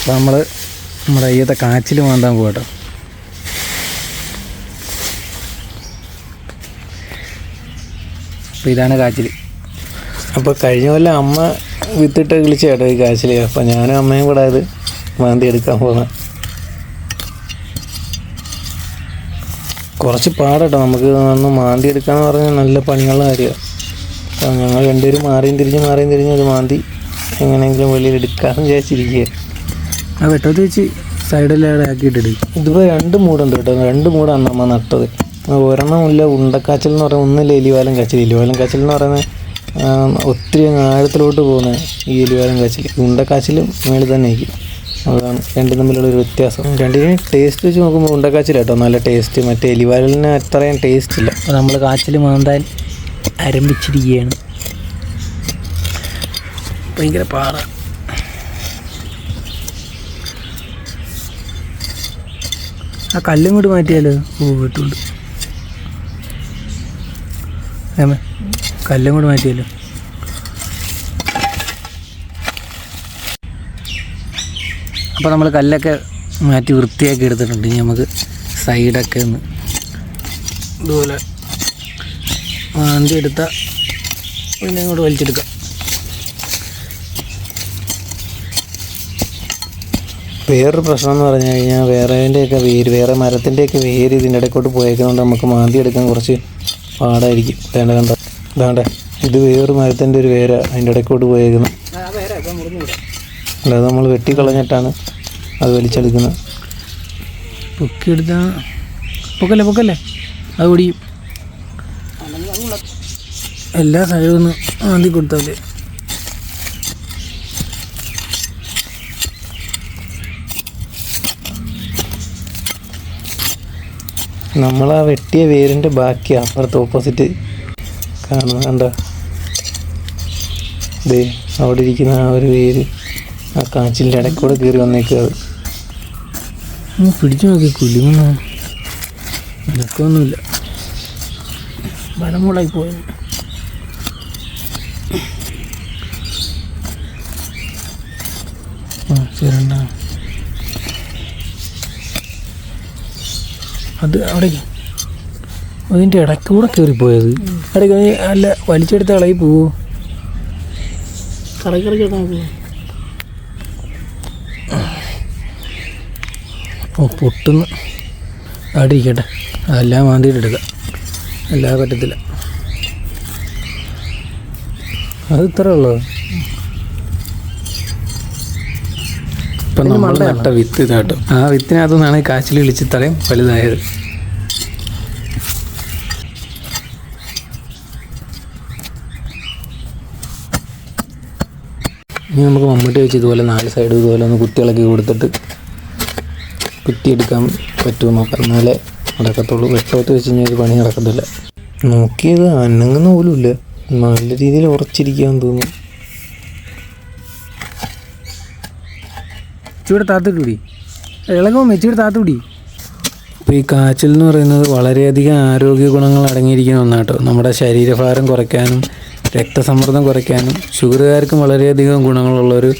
അപ്പോൾ നമ്മുടെ അയ്യത്തെ കാച്ചിൽ മാന്താൻ പോകട്ടോ. അപ്പോൾ ഇതാണ് കാച്ചിൽ. അപ്പോൾ കഴിഞ്ഞ കൊല്ലം അമ്മ വിത്തിട്ട് കിളിച്ച കേട്ടോ ഈ കാച്ചിൽ. അപ്പോൾ ഞാനും അമ്മയും കൂടെ അത് മാന്തി എടുക്കാൻ പോകുന്നത്. കുറച്ച് പാടട്ടോ നമുക്ക് ഒന്ന് മാന്തി എടുക്കാന്ന് പറഞ്ഞാൽ നല്ല പണിയുള്ള കാര്യമാണ്. അപ്പോൾ ഞങ്ങൾ രണ്ടുപേരും മാറിയും തിരിഞ്ഞ് അത് മാന്തി എങ്ങനെയെങ്കിലും വെളിയിൽ എടുക്കാമെന്ന് വിചാരിച്ചിരിക്കുക. ആ വെട്ടത്ത് വെച്ച് സൈഡിലെവിടെ ആക്കിയിട്ടിടും. ഇതിപ്പോൾ 2 മൂടുണ്ട് കേട്ടോ. 2 മൂടാണ് നമ്മൾ നട്ടത്. ഒരെണ്ണമില്ല ഉണ്ടക്കാച്ചൽ എന്ന് പറയുന്നത്, ഒന്നില്ല എലിവാലൻ കാച്ചിൽ. എലിവാലൻ കാച്ചിൽ എന്ന് പറയുന്നത് ഒത്തിരി ആഴത്തിലോട്ട് പോകുന്ന ഈ എലിവാലൻ കാച്ചിൽ. ഉണ്ടക്കാച്ചിലും മേളിൽ തന്നെ ആയിരിക്കും. അതാണ് രണ്ടും തമ്മിലുള്ളൊരു വ്യത്യാസം. രണ്ടിനും ടേസ്റ്റ് വെച്ച് നോക്കുമ്പോൾ ഉണ്ടക്കാച്ചിൽ കേട്ടോ നല്ല ടേസ്റ്റ്. മറ്റേ എലിവാലിന് അത്രയും ടേസ്റ്റ് ഇല്ല. അപ്പോൾ നമ്മൾ കാച്ചിൽ മാന്താൻ ആരംഭിച്ചിരിക്കുകയാണ്. ഭയങ്കര പാട. ആ കല്ലും കൂടി മാറ്റിയാലോ? കിട്ടുള്ളൂ. കല്ലും കൂടി മാറ്റിയാലോ? അപ്പോൾ നമ്മൾ കല്ലൊക്കെ മാറ്റി വൃത്തിയാക്കി എടുത്തിട്ടുണ്ട്. ഇനി നമുക്ക് സൈഡൊക്കെ ഒന്ന് ഇതുപോലെ മാന്തി എടുത്താൽ പിന്നെ ഇങ്ങോട്ട് വലിച്ചെടുക്കാം. വേറൊരു പ്രശ്നം എന്ന് പറഞ്ഞു കഴിഞ്ഞാൽ വേറെ മരത്തിൻ്റെയൊക്കെ വേര് ഇതിൻ്റെ ഇടയ്ക്കോട്ട് പോയേക്കുന്നതുകൊണ്ട് നമുക്ക് മാന്തി എടുക്കാൻ കുറച്ച് പാടായിരിക്കും. ഇതാണ്ട ഇത് വേറൊരു മരത്തിൻ്റെ ഒരു വേര അതിൻ്റെ ഇടയ്ക്കോട്ട് പോയേക്കുന്നത്. അല്ലാതെ നമ്മൾ വെട്ടിക്കളഞ്ഞിട്ടാണ് അത് വലിച്ചെടുക്കുന്നത്. പൊക്കിയെടുത്താൽ പൊക്കല്ലേ അത് ഓടിയും. എല്ലാ സൈഡും ഒന്ന് മാന്തി കൊടുത്താൽ നമ്മൾ ആ വെട്ടിയ വേരിൻ്റെ ബാക്കി അപ്പുറത്ത് ഓപ്പോസിറ്റ് കാണുന്നത് കണ്ടോ? ദേ അവിടെ ഇരിക്കുന്ന ആ ഒരു വേര് ആ കാച്ചിലിൻ്റെ ഇടയ്ക്കൂടെ കയറി വന്നേക്കുക. അത് പിടിച്ചു നോക്കി കുലുങ്ങുന്ന ഇടക്കൊന്നുമില്ല. ബലമുളായി പോയി. ശരിണ്ട അത് അവിടേക്ക് അതിൻ്റെ ഇടയ്ക്കൂടെ കയറിപ്പോയത്. ഇടയ്ക്ക് അല്ല വലിച്ചെടുത്ത കളയി പോവോ? കറക്കിറക്കി നോക്കുമോ? ഓ പൊട്ടുന്നു. അവിടെ ഇരിക്കട്ടെ, അതെല്ലാം മാന്തിയിട്ട് എടുക്കാം. അല്ലാതെ പറ്റത്തില്ല. അത് ഇത്ര ഉള്ളത്. ഇപ്പം നമ്മൾ നട്ട വിത്ത് ഇതാട്ടോ. ആ വിത്തിനകത്തു നിന്നാണ് കാച്ചിൽ വിളിച്ച് ഇത്രയും വലുതായത്. ഇനി നമുക്ക് മമ്മൂട്ടി വെച്ച് ഇതുപോലെ 4 സൈഡ് ഇതുപോലെ ഒന്ന് കുത്തിയിളക്കി കൊടുത്തിട്ട് കുത്തിയെടുക്കാൻ പറ്റുമോ നോക്കാം. എന്നാലേ നടക്കത്തുള്ളൂ. വെട്ടത്ത് വെച്ച് കഴിഞ്ഞാൽ ഒരു പണി നടക്കത്തില്ല. നോക്കിയത് അനങ്ങുന്ന പോലും ഇല്ല. നല്ല രീതിയിൽ ഉറച്ചിരിക്കാന്ന് തോന്നുന്നു. ഇച്ചിരി താത്തുകൂടി ഇളകോ മെച്ചിയുടെ താത്തുകൂടി. അപ്പോൾ ഈ കാച്ചിൽ എന്ന് പറയുന്നത് വളരെയധികം ആരോഗ്യ ഗുണങ്ങൾ അടങ്ങിയിരിക്കുന്ന ഒന്നാട്ടോ. നമ്മുടെ ശരീരഭാരം കുറയ്ക്കാനും രക്തസമ്മർദ്ദം കുറയ്ക്കാനും ഷുഗറുകാർക്കും വളരെയധികം ഗുണങ്ങളുള്ളൊരു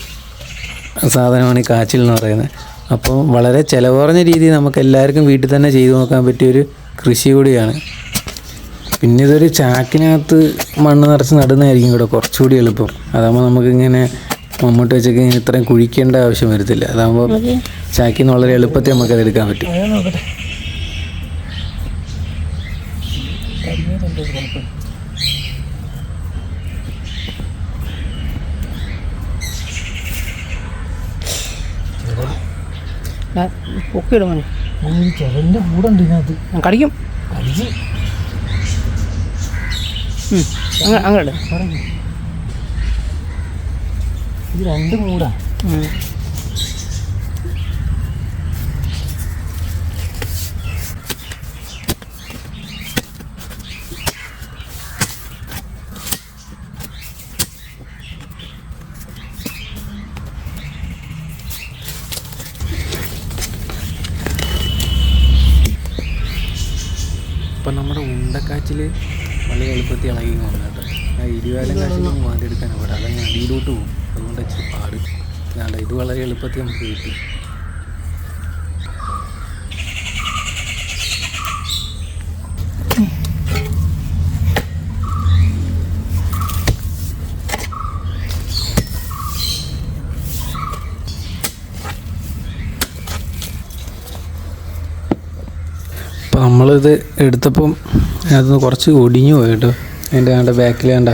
സാധനമാണ് ഈ കാച്ചിൽ എന്ന് പറയുന്നത്. അപ്പോൾ വളരെ ചിലവ് കുറഞ്ഞ രീതിയിൽ നമുക്ക് എല്ലാവർക്കും വീട്ടിൽ തന്നെ ചെയ്തു നോക്കാൻ പറ്റിയൊരു കൃഷി കൂടിയാണ്. പിന്നെ ഇതൊരു ചാക്കിനകത്ത് മണ്ണ് നിറച്ച് നടുന്നതായിരിക്കും ഇവിടെ കുറച്ചുകൂടി എളുപ്പം. അതാകുമ്പോൾ നമുക്കിങ്ങനെ മമ്മൂട്ടി വെച്ചൊക്കെ ഇത്രയും കുഴിക്കേണ്ട ആവശ്യം വരത്തില്ല. അതാകുമ്പോൾ ചാക്കിൽ നിന്ന് വളരെ എളുപ്പത്തിൽ നമുക്കത് എടുക്കാൻ പറ്റും. പൊക്കിയിടും മോനെ. ചെറിൻ്റെ കൂടുണ്ട് ഇതിനകത്ത്. കടിക്കും. കടിച്ച് അങ്ങോട്ട് ഇത് 2 മൂടാ. ഇപ്പം നമ്മുടെ ഉണ്ടക്കാച്ചിൽ വളരെ എളുപ്പത്തിൽ ഇളകി വന്നു കേട്ടോ. ആ 20 കാച്ചിൽ മാന്തിയെടുക്കാൻ അവിടെ അതങ്ങനെ അടിയിലോട്ട് പോകും. അതുകൊണ്ട് ഇച്ചിരി പാട്. ഇത് വളരെ എളുപ്പത്തിൽ നമുക്ക് കിട്ടി. അപ്പോൾ നമ്മളിത് എടുത്തപ്പം അതിന് കുറച്ച് ഒടിഞ്ഞു പോയി കേട്ടോ. അതിൻ്റെ ബാക്കിൽ കണ്ട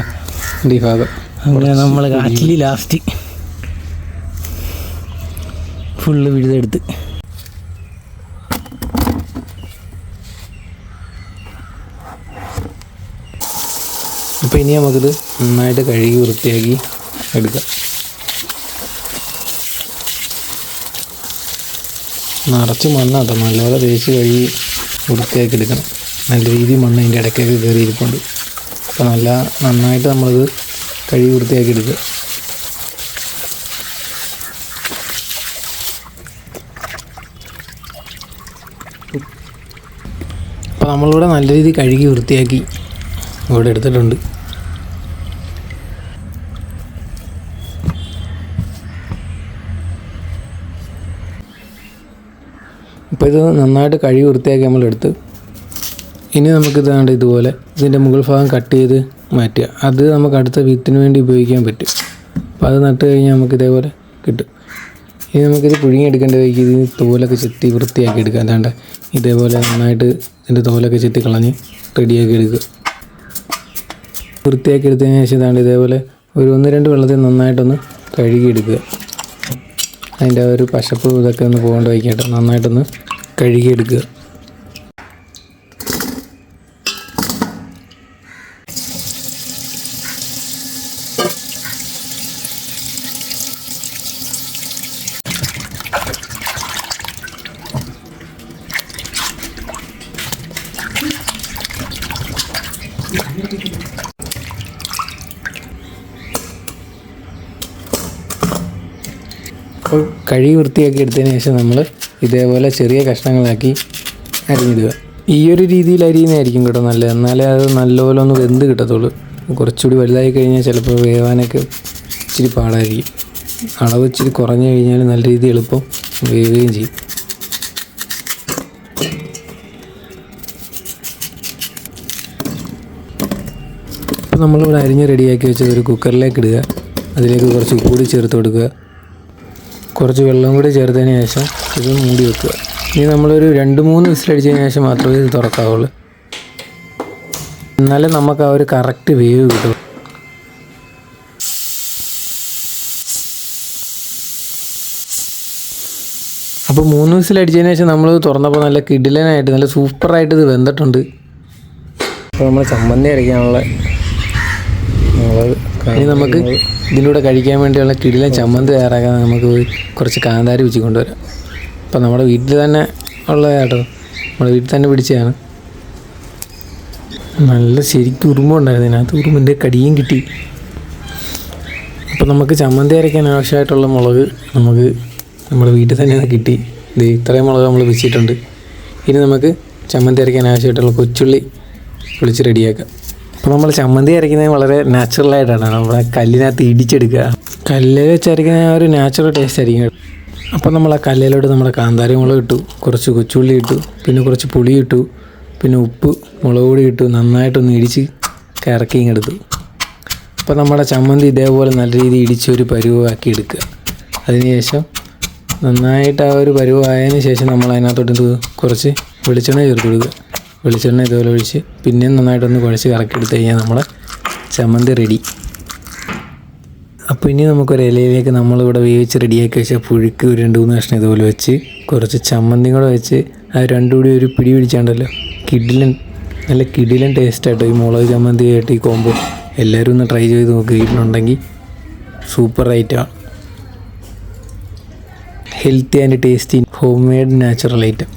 ഈ ഭാഗം അങ്ങനെ നമ്മൾ കാറ്റിൽ ലാസ്റ്റ് ഫുള്ള് വിഴുതെടുത്ത്. അപ്പോൾ ഇനി നമുക്കിത് നന്നായിട്ട് കഴുകി വൃത്തിയാക്കി എടുക്കാം. നിറച്ച് മണ്ണാട്ടോ, നല്ലപോലെ തേച്ച് കഴുകി വൃത്തിയാക്കി എടുക്കണം. നല്ല രീതിയിൽ മണ്ണ് അതിൻ്റെ ഇടയ്ക്കൊക്കെ കയറിയിരിപ്പുണ്ട്. അപ്പോൾ നന്നായിട്ട് നമ്മളിത് കഴുകി വൃത്തിയാക്കി എടുക്കുക. അപ്പോൾ നമ്മളിവിടെ നല്ല രീതിയിൽ കഴുകി വൃത്തിയാക്കി ഇവിടെ എടുത്തിട്ടുണ്ട്. അപ്പോൾ ഇത് നന്നായിട്ട് കഴുകി വൃത്തിയാക്കി നമ്മളെടുത്ത് ഇനി നമുക്കിത് കണ്ട് ഇതുപോലെ ഇതിൻ്റെ മുകൾ ഭാഗം കട്ട് ചെയ്ത് മാറ്റുക. അത് നമുക്ക് അടുത്ത വിത്തിന് വേണ്ടി ഉപയോഗിക്കാൻ പറ്റും. അപ്പോൾ അത് നട്ട് കഴിഞ്ഞാൽ നമുക്ക് ഇതേപോലെ കിട്ടും. ഇനി നമുക്കിത് പുഴുങ്ങിയെടുക്കേണ്ട വഴിക്ക് ഇതിന് തോലൊക്കെ ചെത്തി വൃത്തിയാക്കി എടുക്കുക. അതാണ്ട് ഇതേപോലെ നന്നായിട്ട് ഇതിൻ്റെ തോലൊക്കെ ചെത്തി കളഞ്ഞ് റെഡിയാക്കി എടുക്കുക. വൃത്തിയാക്കി എടുത്തതിന് ശേഷം ഇതാണ്ട് ഇതേപോലെ ഒരു 1-2 വെള്ളത്തിൽ നന്നായിട്ടൊന്ന് കഴുകിയെടുക്കുക. അതിൻ്റെ ഒരു പശപ്പ് ഇതൊക്കെ ഒന്ന് പോകേണ്ട വയ്ക്കട്ടെ, നന്നായിട്ടൊന്ന് കഴുകിയെടുക്കുക. അപ്പോൾ കഴുകി വൃത്തിയാക്കി എടുത്തതിന് ശേഷം നമ്മൾ ഇതേപോലെ ചെറിയ കഷ്ണങ്ങളാക്കി അരിഞ്ഞിടുക. ഈ ഒരു രീതിയിൽ അരിയുന്നതായിരിക്കും കേട്ടോ നല്ലത്. എന്നാലേ അത് നല്ലപോലെ ഒന്ന് വെന്ത് കിട്ടത്തുള്ളൂ. കുറച്ചുകൂടി വലുതായി കഴിഞ്ഞാൽ ചിലപ്പോൾ വേവാനൊക്കെ ഇച്ചിരി പാടായിരിക്കും. അളവ് ഇച്ചിരി കുറഞ്ഞു കഴിഞ്ഞാൽ നല്ല രീതിയിൽ എളുപ്പം വേവുകയും ചെയ്യും. അപ്പോൾ നമ്മളിവിടെ അരിഞ്ഞ് റെഡിയാക്കി വെച്ചത് ഒരു കുക്കറിലേക്ക് ഇടുക. അതിലേക്ക് കുറച്ച് ഉപ്പ് കൂടി ചേർത്ത് കൊടുക്കുക. കുറച്ച് വെള്ളം കൂടി ചേർത്തതിന് ശേഷം ഇത് മൂടി വെക്കുക. ഇനി നമ്മളൊരു 2-3 വിസിലടിച്ചതിന് ശേഷം മാത്രമേ ഇത് തുറക്കാവുള്ളൂ. എന്നാലും നമുക്ക് ആ ഒരു കറക്റ്റ് വേവ് കിട്ടും. അപ്പോൾ 3 വിസിലടിച്ചതിന് ശേഷം നമ്മൾ തുറന്നപ്പോൾ നല്ല കിടിലനായിട്ട് നല്ല സൂപ്പറായിട്ട് ഇത് വെന്തിട്ടുണ്ട്. അപ്പോൾ നമ്മൾ ചമ്മന്തി അരയ്ക്കാനുള്ള ഇനി നമുക്ക് ഇതിൻ്റെ കൂടെ കഴിക്കാൻ വേണ്ടിയുള്ള കിടിലൻ ചമ്മന്തി തയ്യാറാക്കാൻ നമുക്ക് കുറച്ച് കാന്താരി വെച്ച് കൊണ്ടുവരാം. അപ്പോൾ നമ്മുടെ വീട്ടിൽ തന്നെ ഉള്ളതാട്ടോ, നമ്മുടെ വീട്ടിൽ തന്നെ പിടിച്ചതാണ്. നല്ല ശരിക്കും ഉറുമ്പുണ്ടായിരുന്നു, ഇതിനകത്ത് ഉറുമ്പിൻ്റെ കടിയും കിട്ടി. അപ്പോൾ നമുക്ക് ചമ്മന്തി അരയ്ക്കാൻ ആവശ്യമായിട്ടുള്ള മുളക് നമുക്ക് നമ്മുടെ വീട്ടിൽ തന്നെ കിട്ടി. ഇത് ഇത്രയും മുളക് നമ്മൾ വെച്ചിട്ടുണ്ട്. ഇനി നമുക്ക് ചമ്മന്തി അരയ്ക്കാൻ ആവശ്യമായിട്ടുള്ള കൊച്ചുള്ളി പൊളിച്ച് റെഡിയാക്കാം. അപ്പോൾ നമ്മൾ ചമ്മന്തി അരയ്ക്കുന്നത് വളരെ നാച്ചുറലായിട്ടാണ്. നമ്മളെ കല്ലിനകത്ത് ഇടിച്ചെടുക്കുക. കല്ലിൽ വെച്ച് അരയ്ക്കുന്ന ഒരു നാച്ചുറൽ ടേസ്റ്റ് ആയിരിക്കും. അപ്പോൾ നമ്മൾ ആ കല്ലിലോട്ട് നമ്മുടെ കാന്താരി മുളക് ഇട്ടു, കുറച്ച് കൊച്ചുള്ളി ഇട്ടു, പിന്നെ കുറച്ച് പുളി ഇട്ടു, പിന്നെ ഉപ്പ്, മുളക് പൊടി ഇട്ടു, നന്നായിട്ടൊന്ന് ഇടിച്ച് കറക്കി ഇങ്ങെടുത്തു. അപ്പോൾ നമ്മുടെ ചമ്മന്തി ഇതേപോലെ നല്ല രീതിയിൽ ഇടിച്ചൊരു പരുവാക്കി എടുക്കുക. അതിനുശേഷം നന്നായിട്ട് ആ ഒരു പരുവായതിന് ശേഷം നമ്മൾ അതിനകത്തോട്ട് കുറച്ച് വെളിച്ചെണ്ണ ചേർത്ത് കൊടുക്കുക. വെളിച്ചെണ്ണ ഇതുപോലെ ഒഴിച്ച് പിന്നെയും നന്നായിട്ടൊന്ന് കുഴച്ച് കറക്കിയെടുത്ത് കഴിഞ്ഞാൽ നമ്മുടെ ചമ്മന്തി റെഡി. അപ്പോൾ ഇനി നമുക്കൊരു ഇലയിലേക്ക് നമ്മളിവിടെ വേവിച്ച് റെഡിയാക്കി വെച്ചാൽ പുഴുക്ക് ഒരു 2-3 കഷ്ണം ഇതുപോലെ വെച്ച് കുറച്ച് ചമ്മന്തി കൂടെ വെച്ച് അത് രണ്ടും കൂടി ഒരു പിടി പിടിച്ചാണ്ടല്ലോ നല്ല കിടിലൻ ടേസ്റ്റായിട്ടോ ഈ മുളക് ചമ്മന്തി ആയിട്ട് ഈ കോമ്പോ. എല്ലാവരും ഒന്ന് ട്രൈ ചെയ്ത് നോക്കി, വീട്ടിലുണ്ടെങ്കിൽ സൂപ്പർ ഐറ്റമാണ്. Healthy and tasty home made natural item.